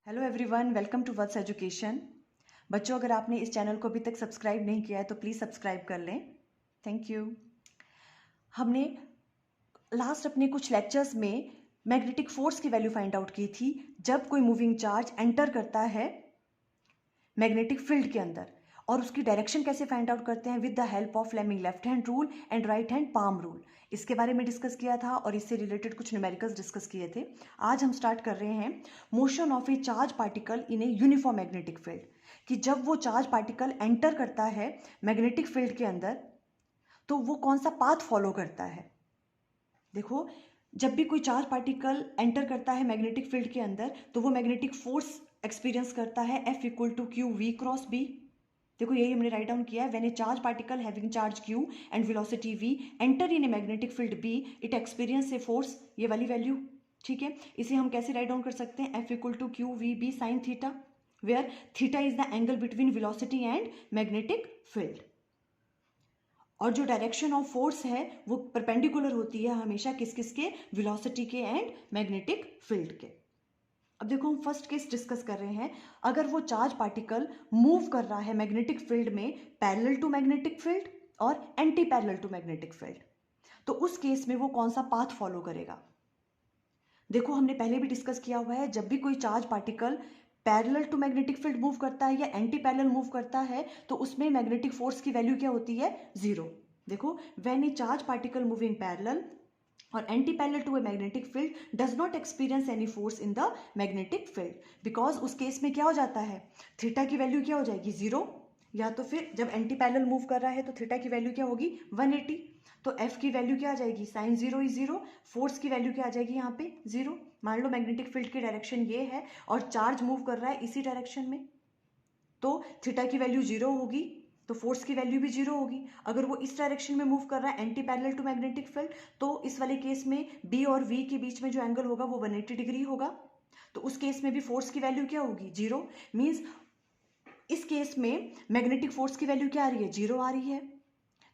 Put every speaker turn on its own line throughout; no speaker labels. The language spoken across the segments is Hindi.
Hello everyone, welcome to Vats education. बच्चों, अगर आपने इस चैनल को अभी तक सब्सक्राइब नहीं किया है तो प्लीज़ सब्सक्राइब कर लें। Thank you. हमने लास्ट अपने कुछ लेक्चर्स में मैग्नेटिक फोर्स की वैल्यू फाइंड आउट की थी जब कोई मूविंग चार्ज एंटर करता है मैग्नेटिक फील्ड के अंदर, और उसकी डायरेक्शन कैसे फाइंड आउट करते हैं with the help of Fleming left hand rule and right hand palm rule. इसके बारे में डिस्कस किया था और इससे रिलेटेड कुछ न्यूमेरिकल्स डिस्कस किए थे। आज हम स्टार्ट कर रहे हैं motion of A charge particle in a uniform magnetic field, कि जब वो चार्ज पार्टिकल एंटर करता है मैग्नेटिक फील्ड के अंदर तो वो कौन सा पाथ फॉलो करता है। देखो, जब भी कोई चार्ज पार्टिकल एंटर करता है मैग्नेटिक फील्ड के अंदर तो वो मैग्नेटिक फोर्स एक्सपीरियंस करता है F equal to Q V cross B. देखो, यही हमने राइट डाउन किया है। When a charge particle having charge q and velocity v enter in a magnetic field b, it experience a force, ये वाली वैल्यू। ठीक है, इसे हम कैसे राइट डाउन कर सकते हैं? F equal to Q V B sine theta, where theta is the angle between velocity and magnetic field. और जो डायरेक्शन ऑफ फोर्स है वो परपेंडिकुलर होती है हमेशा किस किस के? वेलोसिटी के एंड मैग्नेटिक फील्ड के। अब देखो, हम फर्स्ट केस डिस्कस कर रहे हैं। अगर वो चार्ज पार्टिकल मूव कर रहा है मैग्नेटिक फील्ड में पैरेलल टू मैग्नेटिक फील्ड और anti parallel to magnetic field, तो उस केस में वो कौन सा पाथ फॉलो करेगा? देखो, हमने पहले भी डिस्कस किया हुआ है, जब भी कोई charge particle parallel to magnetic field move करता है या एंटी पैरेलल मूव करता है तो उसमें मैग्नेटिक फोर्स की वैल्यू क्या होती है? जीरो। देखो, when a charge particle moving parallel और anti parallel to a magnetic field does not experience any force in the magnetic field, because उस केस में क्या हो जाता है? थीटा की वैल्यू क्या हो जाएगी? जीरो। या तो फिर जब एंटी पैरेलल मूव कर रहा है तो थीटा की वैल्यू क्या होगी? 180। तो एफ की वैल्यू क्या आ जाएगी? Sine zero is zero. Force की वैल्यू क्या आ जाएगी यहाँ पे? जीरो। मान लो मैग्नेटिक फील्ड की डायरेक्शन ये है और चार्ज मूव कर रहा है इसी डायरेक्शन में, तो थीटा की वैल्यू जीरो होगी तो फोर्स की वैल्यू भी जीरो होगी। अगर वो इस डायरेक्शन में मूव कर रहा है anti parallel to magnetic field, तो इस वाले केस में बी और वी के बीच में जो एंगल होगा वो 180 डिग्री होगा, तो उस केस में भी फोर्स की वैल्यू क्या होगी? जीरो। मीन्स इस केस में मैग्नेटिक फोर्स की वैल्यू क्या आ रही है? जीरो आ रही है।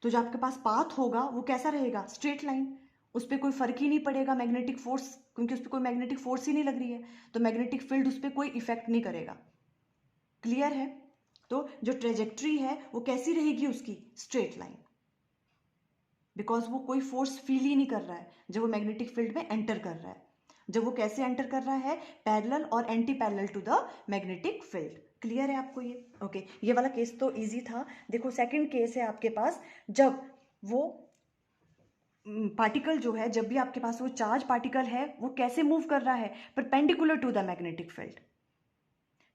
तो जो आपके पास पाथ होगा वो कैसा रहेगा? Straight line. उस पर कोई फर्क ही नहीं पड़ेगा मैग्नेटिक फोर्स, क्योंकि उस पर कोई मैग्नेटिक फोर्स ही नहीं लग रही है, तो मैग्नेटिक फील्ड उस पर कोई इफेक्ट नहीं करेगा। क्लियर है? तो जो ट्रेजेक्ट्री है वो कैसी रहेगी उसकी? स्ट्रेट लाइन, बिकॉज वो कोई फोर्स फील ही नहीं कर रहा है जब वो मैग्नेटिक फील्ड में एंटर कर रहा है। जब वो कैसे एंटर कर रहा है? पैरेलल और anti parallel to the magnetic field. Clear है आपको ये? ओके, ये वाला केस तो इजी था। देखो, सेकंड केस है आपके पास, जब वो पार्टिकल जो है, जब भी आपके पास वो चार्ज पार्टिकल है वो कैसे मूव कर रहा है? Perpendicular to the magnetic field.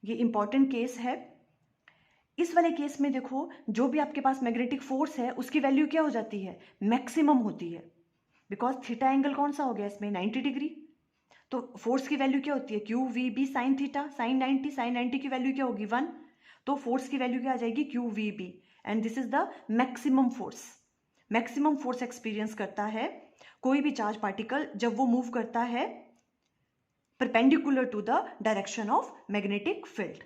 ये इंपॉर्टेंट केस है। इस वाले केस में देखो, जो भी आपके पास मैग्नेटिक फोर्स है उसकी वैल्यू क्या हो जाती है? मैक्सिमम होती है, बिकॉज थीटा एंगल कौन सा हो गया इसमें? 90 डिग्री। तो फोर्स की वैल्यू क्या होती है? Q V B sine theta, sine 90, sine 90 की वैल्यू क्या होगी? 1। तो फोर्स की वैल्यू क्या आ जाएगी? Q V B, and this is the maximum force. Maximum force experience करता है कोई भी चार्ज पार्टिकल जब वो मूव करता है perpendicular to the direction of magnetic field.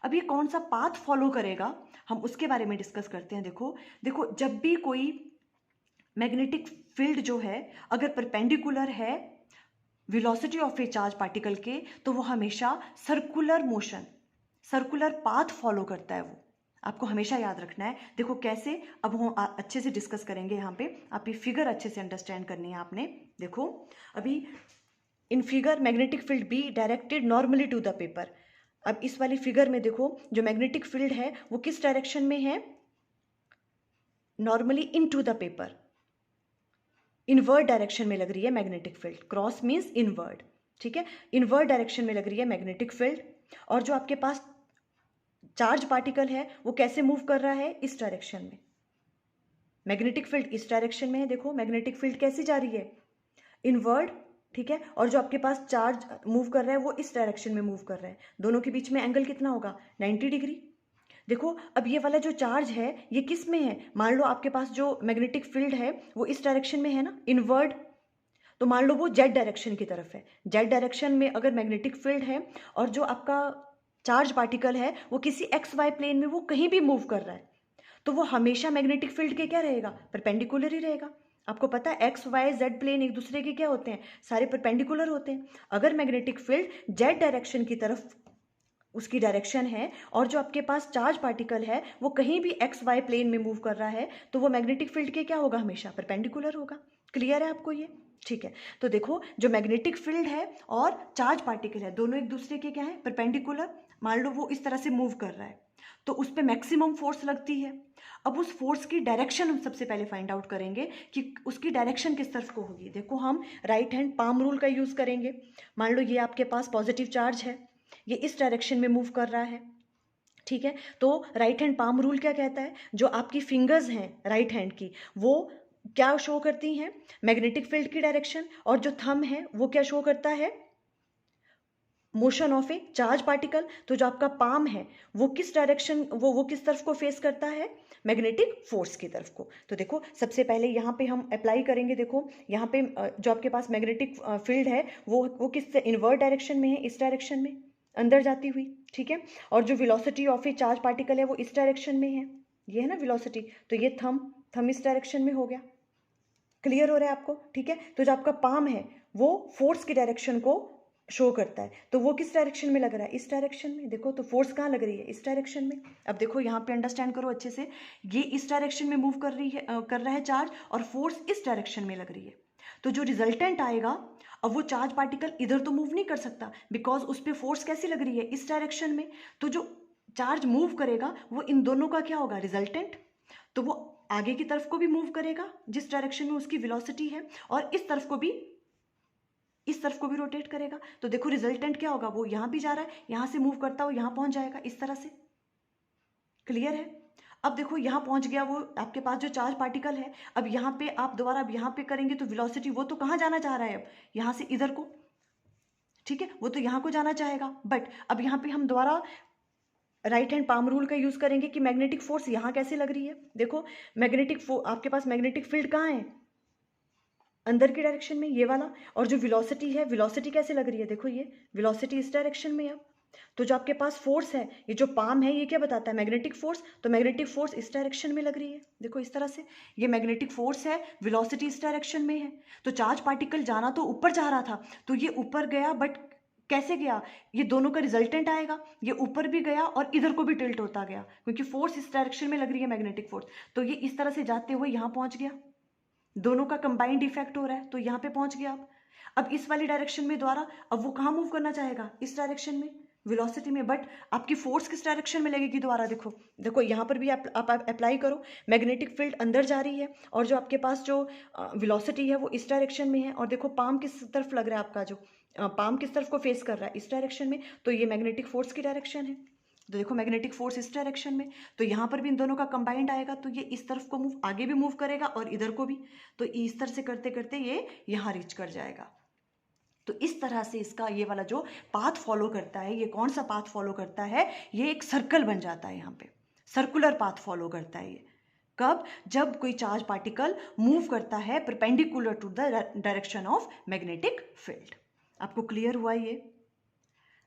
अब ये कौन सा पाथ फॉलो करेगा हम उसके बारे में डिस्कस करते हैं। देखो देखो, जब भी कोई मैग्नेटिक फील्ड जो है अगर परपेंडिकुलर है velocity of A charge particle के, तो वो हमेशा circular motion, circular path follow करता है। वो आपको हमेशा याद रखना है। देखो कैसे, अब हम अच्छे से डिस्कस करेंगे यहाँ पे। आप ये फिगर अच्छे से अंडरस्टैंड करनी है आपने। देखो, अभी in figure magnetic field B directed normally to the paper. अब इस वाली फिगर में देखो, जो मैग्नेटिक फील्ड है वो किस डायरेक्शन में है? Normally into the paper, inward direction में लग रही है magnetic field. Cross means inward, ठीक है? इनवर्ड डायरेक्शन में लग रही है मैग्नेटिक फील्ड। और जो आपके पास चार्ज पार्टिकल है वो कैसे मूव कर रहा है? इस डायरेक्शन में। मैग्नेटिक फील्ड इस डायरेक्शन में है। देखो, मैग्नेटिक फील्ड कैसी जा रही है? इनवर्ड, ठीक है? और जो आपके पास चार्ज मूव कर रहा है वो इस डायरेक्शन में मूव कर रहा है। दोनों के बीच में एंगल कितना होगा? 90 डिग्री। देखो, अब ये वाला जो चार्ज है ये किस में है? मान लो आपके पास जो मैग्नेटिक फील्ड है वो इस डायरेक्शन में है ना, इनवर्ड। तो मान लो वो जेड डायरेक्शन की तरफ है। जेड डायरेक्शन में अगर मैग्नेटिक फील्ड है और जो आपका चार्ज पार्टिकल है वो किसी एक्स वाई प्लेन में वो कहीं भी मूव कर रहा है, तो वो हमेशा मैग्नेटिक फील्ड के क्या रहेगा? परपेंडिकुलर ही रहेगा। आपको पता है एक्स वाई जेड प्लेन एक दूसरे के क्या होते हैं, सारे परपेंडिकुलर होते हैं। अगर मैग्नेटिक फील्ड जेड डायरेक्शन की तरफ उसकी डायरेक्शन है और जो आपके पास चार्ज पार्टिकल है वो कहीं भी एक्स वाई प्लेन में मूव कर रहा है, तो वो मैग्नेटिक फील्ड के क्या होगा, हमेशा परपेंडिकुलर होगा। क्लियर है आपको ये? ठीक है, तो देखो जो मैग्नेटिक फील्ड है और चार्ज पार्टिकल है दोनों एक दूसरे के क्या है, परपेंडिकुलर। मान लो वो इस तरह से मूव कर रहा है तो उस पर मैक्सिमम फोर्स लगती है। अब उस फोर्स की डायरेक्शन हम सबसे पहले फाइंड आउट करेंगे कि उसकी डायरेक्शन किस तरफ को होगी। देखो हम राइट हैंड पाम रूल का यूज़ करेंगे। मान लो ये आपके पास पॉजिटिव चार्ज है, ये इस डायरेक्शन में मूव कर रहा है, ठीक है। तो राइट हैंड पाम रूल क्या कहता है, जो आपकी फिंगर्स हैं राइट हैंड की वो क्या शो करती हैं, मैग्नेटिक फील्ड की डायरेक्शन, और जो थंब है वो क्या शो करता है, motion of A charge particle. तो जो आपका पाम है वो किस डायरेक्शन, वो किस तरफ को फेस करता है, मैग्नेटिक फोर्स की तरफ को। तो देखो सबसे पहले यहाँ पे हम अप्लाई करेंगे। देखो यहाँ पे जो आपके पास मैग्नेटिक फील्ड है वो किस इनवर्ट डायरेक्शन में है, इस डायरेक्शन में अंदर जाती हुई, ठीक है। और जो velocity of A charge particle है वो इस डायरेक्शन में है, ये है ना वेलोसिटी। तो ये थंब इस डायरेक्शन में हो गया। क्लियर हो रहा है आपको? ठीक है। तो जो आपका पाम है वो फोर्स की डायरेक्शन को शो करता है, तो वो किस डायरेक्शन में लग रहा है, इस डायरेक्शन में। देखो तो फोर्स कहाँ लग रही है, इस डायरेक्शन में। अब देखो यहाँ पे अंडरस्टैंड करो अच्छे से, ये इस डायरेक्शन में मूव कर रहा है चार्ज, और फोर्स इस डायरेक्शन में लग रही है। तो जो रिजल्टेंट आएगा, अब वो चार्ज पार्टिकल इधर तो मूव नहीं कर सकता बिकॉज उस पर फोर्स कैसी लग रही है, इस डायरेक्शन में। तो जो चार्ज मूव करेगा वो इन दोनों का क्या होगा, रिजल्टेंट। तो वो आगे की तरफ को भी मूव करेगा जिस डायरेक्शन में उसकी वेलोसिटी है, और इस तरफ को भी रोटेट करेगा। तो देखो रिजल्टेंट क्या होगा, वो यहां भी जा रहा है, यहां से मूव करता हुआ यहां पहुंच जाएगा इस तरह से। क्लियर है? अब देखो यहां पहुंच गया वो आपके पास जो चार्ज पार्टिकल है। अब यहां पे आप दोबारा अब यहां पे करेंगे तो वेलोसिटी वो तो कहां जाना चाह रहा है, अब यहां से इधर को, ठीक है, वो तो यहां को जाना चाहेगा। बट अब यहां पे हम दोबारा राइट हैंड पाम रूल का यूज करेंगे कि मैग्नेटिक फोर्स यहां कैसे लग रही है। देखो आपके पास मैग्नेटिक फील्ड कहाँ है, अंदर की डायरेक्शन में, ये वाला। और जो वेलोसिटी है, वेलोसिटी कैसे लग रही है, देखो ये वेलोसिटी इस डायरेक्शन में है। तो जो आपके पास फोर्स है, ये जो पाम है, ये क्या बताता है, मैग्नेटिक फोर्स। तो मैग्नेटिक फोर्स इस डायरेक्शन में लग रही है, देखो इस तरह से। ये मैग्नेटिक फोर्स है, वेलोसिटी इस डायरेक्शन में है। तो चार्ज पार्टिकल जाना तो ऊपर जा रहा था, तो ये ऊपर गया, बट कैसे गया, ये दोनों का रिजल्टेंट आएगा, ये ऊपर भी गया और इधर को भी टिल्ट होता गया, क्योंकि फोर्स इस डायरेक्शन में लग रही है, मैग्नेटिक फोर्स। तो ये इस तरह से जाते हुए यहां पहुंच गया, दोनों का कंबाइंड इफेक्ट हो रहा है, तो यहां पे पहुंच गया। अब इस वाली डायरेक्शन में द्वारा, अब वो कहां मूव करना चाहेगा, इस डायरेक्शन में, वेलोसिटी में। बट आपकी फोर्स किस डायरेक्शन में लगेगी दोबारा, देखो यहां पर भी आप अप्लाई करो। मैग्नेटिक फील्ड अंदर जा रही है और जो आपके पास जो वेलोसिटी है वो इस डायरेक्शन में है। और देखो पाम किस तरफ लग रहा है, आपका जो पाम किस तरफ को फेस कर रहा है, इस डायरेक्शन में। तो ये मैग्नेटिक फोर्स की डायरेक्शन है। तो देखो मैग्नेटिक फोर्स इस डायरेक्शन में, तो यहाँ पर भी इन दोनों का कंबाइंड आएगा, तो ये इस तरफ को मूव, आगे भी मूव करेगा और इधर को भी। तो इस तरह से करते करते ये यहाँ रीच कर जाएगा। तो इस तरह से इसका ये वाला जो पाथ फॉलो करता है, ये कौन सा पाथ फॉलो करता है, ये एक सर्कल बन जाता है। यहाँ पे सर्कुलर पाथ फॉलो करता है ये। कब? जब कोई चार्ज पार्टिकल मूव करता है perpendicular to the direction of magnetic field. आपको क्लियर हुआ ये?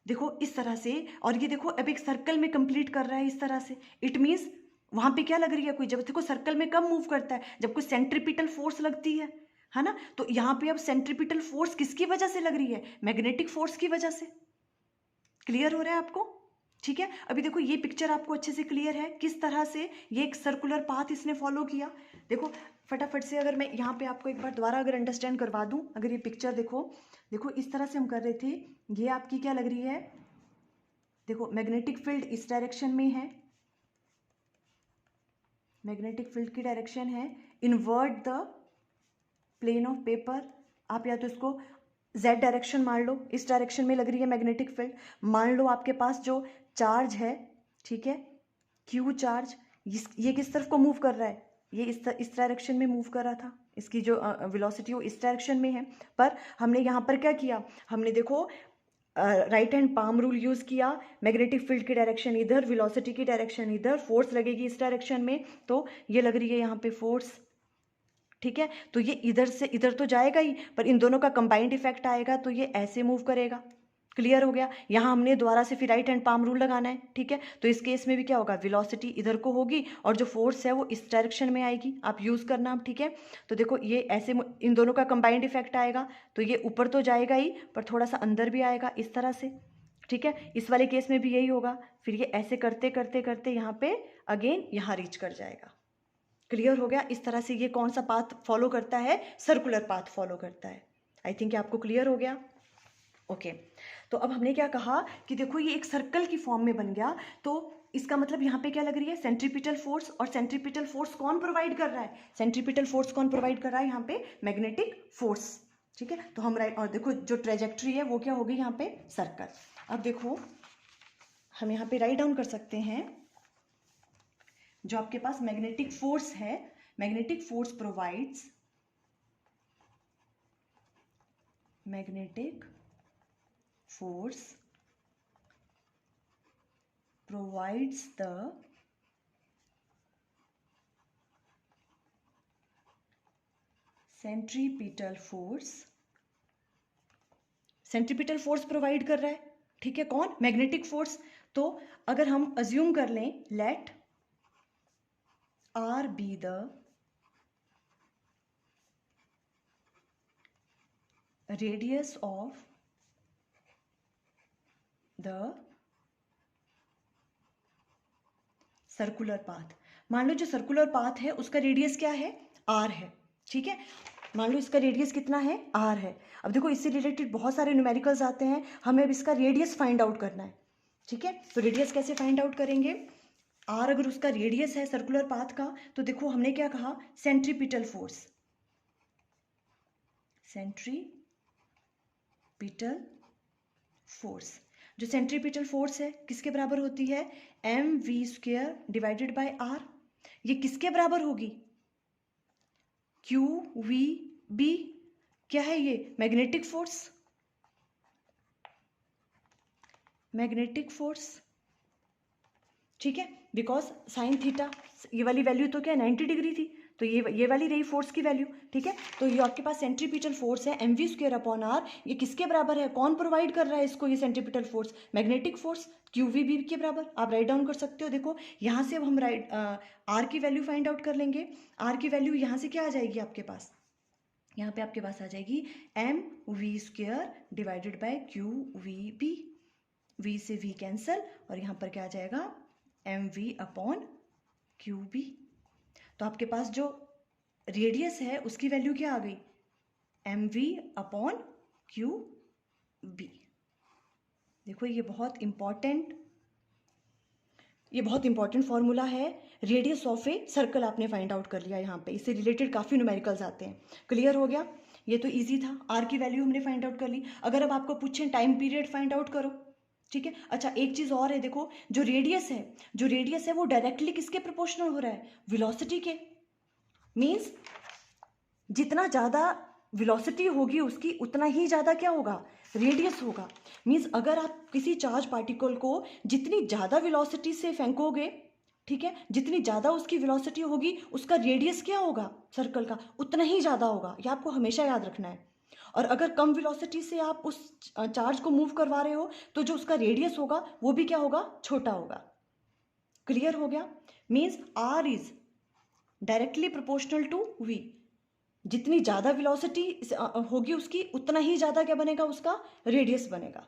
देखो इस तरह से, और ये देखो अब एक सर्कल में कंप्लीट कर रहा है इस तरह से। इट मीन्स वहां पे क्या लग रही है, कोई, जब देखो सर्कल में कब मूव करता है, जब कोई सेंट्रीपिटल फोर्स लगती है ना। तो यहाँ पे अब सेंट्रीपिटल फोर्स किसकी वजह से लग रही है, मैग्नेटिक फोर्स की वजह से। क्लियर हो रहा है आपको? ठीक है। अभी देखो ये पिक्चर आपको अच्छे से क्लियर है किस तरह से ये एक सर्कुलर पाथ इसने फॉलो किया। देखो फटाफट से अगर मैं यहाँ पे आपको एक बार दोबारा अगर अंडरस्टैंड करवा दूं, अगर ये पिक्चर देखो इस तरह से हम कर रहे थे, ये आपकी क्या लग रही है, देखो मैग्नेटिक फील्ड इस डायरेक्शन में है, मैग्नेटिक फील्ड की डायरेक्शन है inward the plane of paper. आप या तो इसको z डायरेक्शन मान लो, इस डायरेक्शन में लग रही है मैग्नेटिक फील्ड। मान लो आपके पास जो चार्ज है, ठीक है, q चार्ज, ये किस तरफ को मूव कर रहा है, ये इस डायरेक्शन में मूव कर रहा था, इसकी जो वेलोसिटी वो इस डायरेक्शन में है। पर हमने यहाँ पर क्या किया, हमने देखो right hand palm rule use किया, मैग्नेटिक फील्ड की डायरेक्शन इधर, वेलोसिटी की डायरेक्शन इधर, फोर्स लगेगी इस डायरेक्शन में, तो ये लग रही है यहाँ पे फोर्स, ठीक है। तो ये इधर से इधर तो जाएगा ही, पर इन दोनों का कंबाइंड इफेक्ट आएगा तो ये ऐसे मूव करेगा। क्लियर हो गया। यहाँ हमने दोबारा से फिर राइट हैंड पाम रूल लगाना है, ठीक है। तो इस केस में भी क्या होगा, वेलोसिटी इधर को होगी और जो फोर्स है वो इस डायरेक्शन में आएगी, आप यूज करना, ठीक है। तो देखो ये ऐसे इन दोनों का कंबाइंड इफेक्ट आएगा, तो ये ऊपर तो जाएगा ही पर थोड़ा सा अंदर भी आएगा इस तरह से, ठीक है। इस वाले केस में भी यही होगा, फिर ये ऐसे करते करते करते यहाँ पे अगेन यहाँ रीच कर जाएगा। क्लियर हो गया। इस तरह से ये कौन सा पाथ फॉलो करता है, सर्कुलर पाथ फॉलो करता है। आई थिंक आपको क्लियर हो गया। ओके तो अब हमने क्या कहा कि देखो ये एक सर्कल की फॉर्म में बन गया, तो इसका मतलब यहाँ पे क्या लग रही है, सेंट्रीपिटल फोर्स। और सेंट्रीपिटल फोर्स कौन प्रोवाइड कर रहा है, सेंट्रीपिटल फोर्स कौन प्रोवाइड कर रहा है यहाँ पे, मैग्नेटिक फोर्स, ठीक है। तो हम राइट, और देखो जो ट्रेजेक्ट्री है वो क्या होगी यहाँ पे, सर्कल। अब देखो हम यहाँ पे राइट डाउन कर सकते हैं, जो आपके पास मैग्नेटिक फोर्स है, magnetic force provides, magnetic force provides the centripetal force, centripetal force provide कर रहा है, ठीक है। कौन, मैग्नेटिक फोर्स। तो अगर हम अज्यूम कर लें, let R be the radius of the circular path. मान लो जो सर्कुलर पाथ है उसका रेडियस क्या है, आर है, ठीक है। मान लो इसका रेडियस कितना है, आर है। अब देखो इससे रिलेटेड बहुत सारे न्यूमेरिकल्स आते हैं, हमें अब इसका रेडियस फाइंड आउट करना है, ठीक है। तो रेडियस कैसे फाइंड आउट करेंगे, आर अगर उसका रेडियस है सर्कुलर पाथ का, तो देखो हमने क्या कहा, सेंट्रीपिटल फोर्स, सेंट्रीपिटल फोर्स। जो सेंट्रीपिटल फोर्स है किसके बराबर होती है, M V square divided by R. ये किसके बराबर होगी, क्यू वी बी। क्या है ये, मैग्नेटिक फोर्स, मैग्नेटिक फोर्स, ठीक है। बिकॉज साइन थीटा, ये वाली वैल्यू तो क्या 90 डिग्री थी, तो ये वाली रही फोर्स की वैल्यू, ठीक है। तो ये आपके पास सेंट्रीपिटल फोर्स है, M V square upon R. ये किसके बराबर है, कौन प्रोवाइड कर रहा है इसको, ये centripetal force, magnetic force, Q V B के बराबर। आप राइट डाउन कर सकते हो। देखो यहाँ से अब हम राइट आर की वैल्यू फाइंड आउट कर लेंगे। आर की वैल्यू यहाँ से क्या आ जाएगी आपके पास, यहाँ पे आपके पास आ जाएगी M V square divided by Q V B. V से वी कैंसल और यहाँ पर क्या आ जाएगा, M V upon Q B. तो आपके पास जो रेडियस है उसकी वैल्यू क्या आ गई, M V upon Q B. देखो ये बहुत इंपॉर्टेंट फॉर्मूला है। रेडियस ऑफ ए सर्कल आपने फाइंड आउट कर लिया यहाँ पे, इससे रिलेटेड काफ़ी न्यूमेरिकल्स आते हैं। क्लियर हो गया, ये तो इजी था। आर की वैल्यू हमने फाइंड आउट कर ली। अगर अब आपको पूछें टाइम पीरियड फाइंड आउट करो, ठीक है। अच्छा एक चीज़ और है, देखो जो रेडियस है वो डायरेक्टली किसके प्रोपोर्शनल हो रहा है, वेलोसिटी के। मीन्स जितना ज़्यादा वेलोसिटी होगी उसकी, उतना ही ज़्यादा क्या होगा, रेडियस होगा। मीन्स अगर आप किसी चार्ज पार्टिकल को जितनी ज़्यादा वेलोसिटी से फेंकोगे, ठीक है, जितनी ज़्यादा उसकी वेलोसिटी होगी उसका रेडियस क्या होगा सर्कल का, उतना ही ज़्यादा होगा। ये आपको हमेशा याद रखना है। और अगर कम वेलोसिटी से आप उस चार्ज को मूव करवा रहे हो तो जो उसका रेडियस होगा वो भी क्या होगा, छोटा होगा। क्लियर हो गया। Means R is directly proportional to V. जितनी ज़्यादा वेलोसिटी होगी उसकी, उतना ही ज़्यादा क्या बनेगा, उसका रेडियस बनेगा,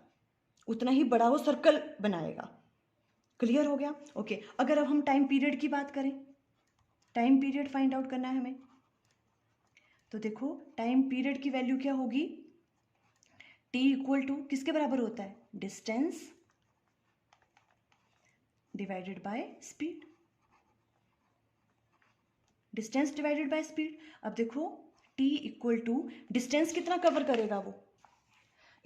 उतना ही बड़ा वो सर्कल बनाएगा। क्लियर हो गया। ओके अगर अब हम टाइम पीरियड की बात करें, टाइम पीरियड फाइंड आउट करना है हमें, तो देखो टाइम पीरियड की वैल्यू क्या होगी, टी इक्वल टू किसके बराबर होता है, distance divided by speed, distance divided by speed. अब देखो टी इक्वल टू डिस्टेंस कितना कवर करेगा वो,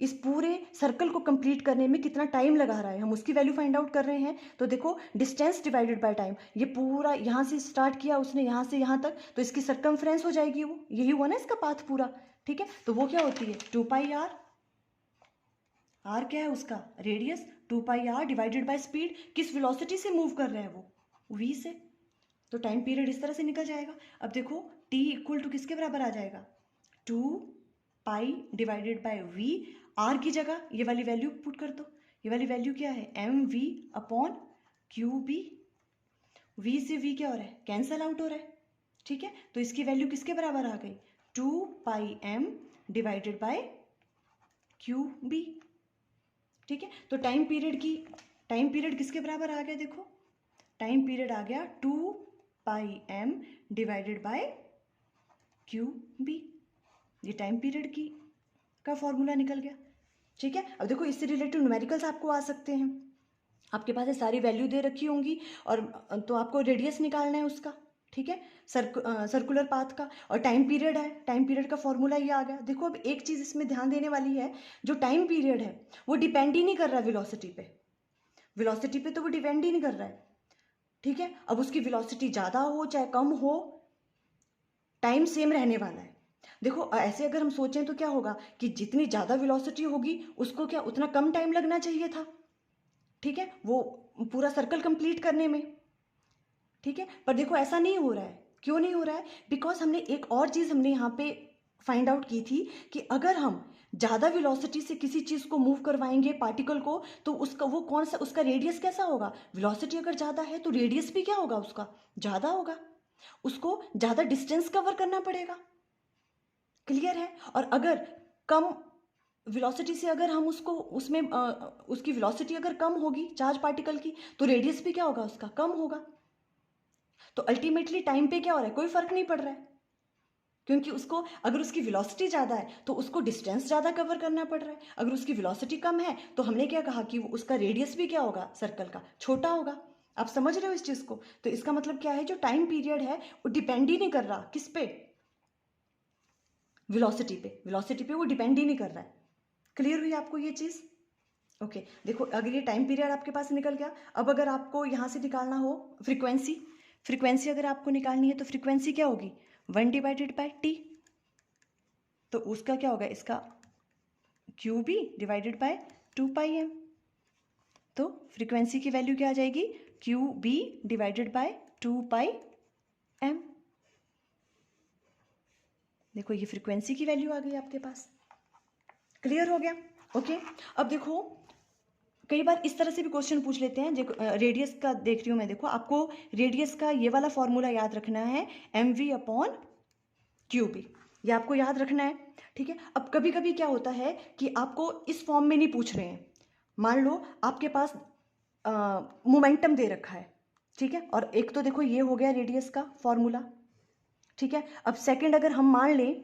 इस पूरे सर्कल को कंप्लीट करने में कितना टाइम लगा रहा है, हम उसकी वैल्यू फाइंड आउट कर रहे हैं। तो देखो डिस्टेंस डिवाइडेड बाय टाइम, ये पूरा यहाँ से स्टार्ट किया उसने यहाँ से यहाँ तक, तो इसकी सरकमफ्रेंस हो जाएगी, वो यही हुआ ना इसका पाथ पूरा, ठीक है। तो वो क्या होती है 2 पाई आर, आर क्या है उसका radius, 2 pi R divided by speed, किस वेलोसिटी से मूव कर रहे हैं वो, वी से। तो टाइम पीरियड इस तरह से निकल जाएगा। अब देखो टी इक्वल टू किसके बराबर आ जाएगा, 2 pi divided by V. R की जगह ये वाली वैल्यू पुट कर दो। ये वाली वैल्यू क्या है, M V upon Q B. V से वी क्या हो रहा है, कैंसल आउट हो रहा है, ठीक है। तो इसकी वैल्यू किसके बराबर आ गई, 2πm divided by Q B, ठीक है। तो टाइम पीरियड किसके बराबर आ गया, देखो टाइम पीरियड आ गया 2πm divided by Q B. ये टाइम पीरियड की का फॉर्मूला निकल गया, ठीक है। अब देखो इससे रिलेटेड न्यूमेरिकल्स आपको आ सकते हैं, आपके पास ये सारी वैल्यू दे रखी होंगी और तो आपको रेडियस निकालना है उसका, ठीक है, सर्कुलर पाथ का। और टाइम पीरियड है, टाइम पीरियड का फॉर्मूला ये आ गया। देखो अब एक चीज़ इसमें ध्यान देने वाली है, जो टाइम पीरियड है वो डिपेंड ही नहीं कर रहा है वेलोसिटी पे, वेलोसिटी पे तो वो डिपेंड ही नहीं कर रहा है, ठीक है। अब उसकी वेलोसिटी ज़्यादा हो चाहे कम हो, टाइम सेम रहने वाला है। देखो ऐसे अगर हम सोचें तो क्या होगा कि जितनी ज़्यादा वेलोसिटी होगी उसको क्या उतना कम टाइम लगना चाहिए था, ठीक है, वो पूरा सर्कल कंप्लीट करने में, ठीक है। पर देखो ऐसा नहीं हो रहा है, क्यों नहीं हो रहा है, बिकॉज हमने एक और चीज़ हमने यहाँ पे फाइंड आउट की थी कि अगर हम ज़्यादा वेलोसिटी से किसी चीज़ को मूव करवाएंगे पार्टिकल को, तो उसका वो कौन सा उसका रेडियस कैसा होगा, वेलोसिटी अगर ज़्यादा है तो रेडियस भी क्या होगा उसका ज़्यादा होगा, उसको ज़्यादा डिस्टेंस कवर करना पड़ेगा, क्लियर है। और अगर कम वेलोसिटी से अगर हम उसको उसमें उसकी वेलोसिटी अगर कम होगी चार्ज पार्टिकल की, तो रेडियस भी क्या होगा उसका कम होगा। तो अल्टीमेटली टाइम पे क्या हो रहा है, कोई फर्क नहीं पड़ रहा है, क्योंकि उसको अगर उसकी वेलोसिटी ज़्यादा है तो उसको डिस्टेंस ज़्यादा कवर करना पड़ रहा है, अगर उसकी वेलोसिटी कम है तो हमने क्या कहा कि उसका रेडियस भी क्या होगा सर्कल का छोटा होगा। आप समझ रहे हो इस चीज़ को। तो इसका मतलब क्या है, जो टाइम पीरियड है वो डिपेंड ही नहीं कर रहा किस पे, वेलोसिटी पे, वेलोसिटी पे वो डिपेंड ही नहीं कर रहा है। क्लियर हुई आपको ये चीज़, ओके। देखो अगर ये टाइम पीरियड आपके पास निकल गया, अब अगर आपको यहाँ से निकालना हो फ्रीक्वेंसी, फ्रीक्वेंसी अगर आपको निकालनी है तो फ्रीक्वेंसी क्या होगी 1 डिवाइडेड बाय टी, तो उसका क्या होगा इसका Q B divided by 2πm। तो फ्रीक्वेंसी की वैल्यू क्या आ जाएगी, Q B divided by 2πm। देखो ये फ्रीक्वेंसी की वैल्यू आ गई आपके पास, क्लियर हो गया, ओके। अब देखो कई बार इस तरह से भी क्वेश्चन पूछ लेते हैं, रेडियस का देख रही हूँ मैं, देखो आपको रेडियस का ये वाला फॉर्मूला याद रखना है, M V upon Q B, ये आपको याद रखना है, ठीक है। अब कभी कभी क्या होता है कि आपको इस फॉर्म में नहीं पूछ रहे हैं, मान लो आपके पास मोमेंटम दे रखा है, ठीक है, और एक तो देखो ये हो गया रेडियस का फॉर्मूला, ठीक है। अब सेकंड अगर हम मान लें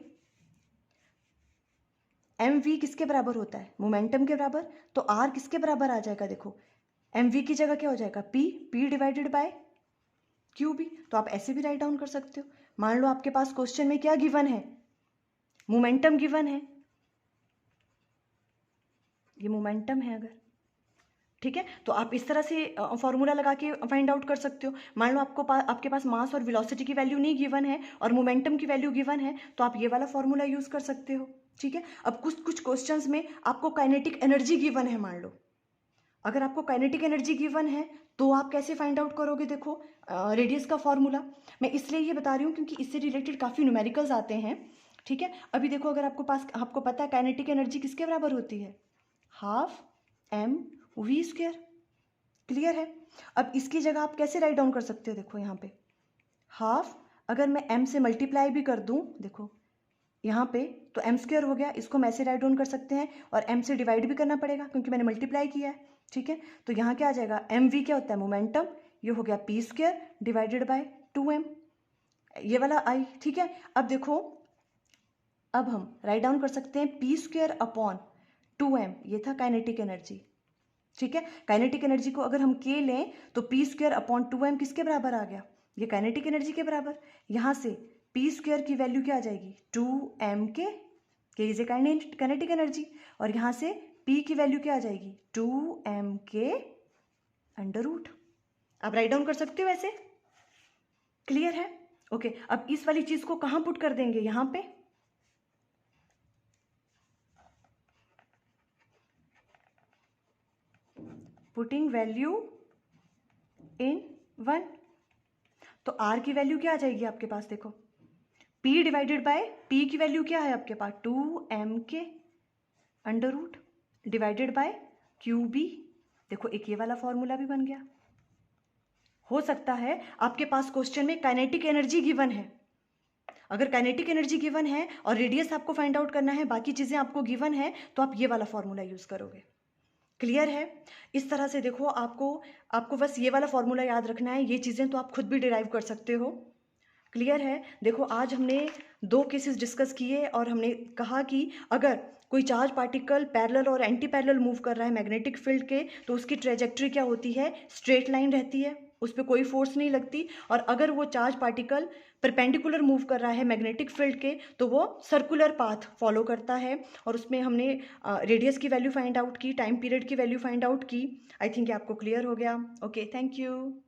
एम वी किसके बराबर होता है, मोमेंटम के बराबर, तो आर किसके बराबर आ जाएगा, देखो एम वी की जगह क्या हो जाएगा P, P divided by Q B. तो आप ऐसे भी राइट डाउन कर सकते हो। मान लो आपके पास क्वेश्चन में क्या गिवन है, मोमेंटम गिवन है, ये मोमेंटम है अगर, ठीक है, तो आप इस तरह से फॉर्मूला लगा के फाइंड आउट कर सकते हो। मान लो आपके पास मास और वेलोसिटी की वैल्यू नहीं गिवन है और मोमेंटम की वैल्यू गिवन है, तो आप ये वाला फॉर्मूला यूज कर सकते हो, ठीक है। अब कुछ कुछ क्वेश्चंस में आपको काइनेटिक एनर्जी गिवन है, मान लो अगर आपको काइनेटिक एनर्जी गिवन है तो आप कैसे फाइंड आउट करोगे, देखो रेडियस का फॉर्मूला, मैं इसलिए ये बता रही हूँ क्योंकि इससे रिलेटेड काफ़ी न्यूमेरिकल्स आते हैं, ठीक है। अभी देखो अगर आपको पता है काइनेटिक एनर्जी किसके बराबर होती है, half M V square, clear है। अब इसकी जगह आप कैसे राइट डाउन कर सकते हो, देखो यहाँ पे हाफ अगर मैं m से मल्टीप्लाई भी कर दूँ, देखो यहाँ पे तो m स्क्वायर हो गया, इसको हम ऐसे राइट डाउन कर सकते हैं, और m से डिवाइड भी करना पड़ेगा क्योंकि मैंने मल्टीप्लाई किया है, ठीक है। तो यहाँ क्या आ जाएगा, एम वी क्या होता है मोमेंटम, ये हो गया P square divided by 2m, ये वाला आई, ठीक है। अब देखो अब हम राइट डाउन कर सकते हैं पी स्क्वायर अपॉन 2m, ये था काइनेटिक एनर्जी, ठीक है। काइनेटिक एनर्जी को अगर हम के लें तो पी स्क्वायर अपॉन 2m किसके बराबर आ गया, ये काइनेटिक एनर्जी के बराबर। यहाँ से पी स्क्वायर की वैल्यू क्या आ जाएगी 2m के इज ए काइनेटिक एनर्जी, और यहाँ से p की वैल्यू क्या आ जाएगी 2m के अंडर रूट। आप राइट डाउन कर सकते हो ऐसे, क्लियर है, ओके। अब इस वाली चीज को कहाँ पुट कर देंगे, यहाँ पे पुटिंग वैल्यू इन 1, तो r की वैल्यू क्या आ जाएगी आपके पास, देखो p डिवाइडेड बाय p की वैल्यू क्या है आपके पास 2m के, under root divided by Q B. देखो एक ये वाला फॉर्मूला भी बन गया। हो सकता है आपके पास क्वेश्चन में काइनेटिक एनर्जी गिवन है, अगर काइनेटिक एनर्जी गिवन है और रेडियस आपको फाइंड आउट करना है, बाकी चीज़ें आपको गिवन है, तो आप ये वाला फॉर्मूला यूज़ करोगे। क्लियर है? इस तरह से देखो, आपको बस ये वाला फॉर्मूला याद रखना है, ये चीज़ें तो आप खुद भी डिराइव कर सकते हो। क्लियर है? देखो आज हमने 2 केसेस डिस्कस किए और हमने कहा कि अगर कोई चार्ज पार्टिकल पैरेलल और एंटी पैरेलल मूव कर रहा है मैग्नेटिक फील्ड के, तो उसकी ट्रेजेक्ट्री क्या होती है? स्ट्रेट लाइन रहती है, उस पर कोई फोर्स नहीं लगती। और अगर वो चार्ज पार्टिकल परपेंडिकुलर मूव कर रहा है मैग्नेटिक फील्ड के, तो वो सर्कुलर पाथ फॉलो करता है। और उसमें हमने रेडियस की वैल्यू फाइंड आउट की, टाइम पीरियड की वैल्यू फाइंड आउट की। आई थिंक आपको क्लियर हो गया। Okay, thank you.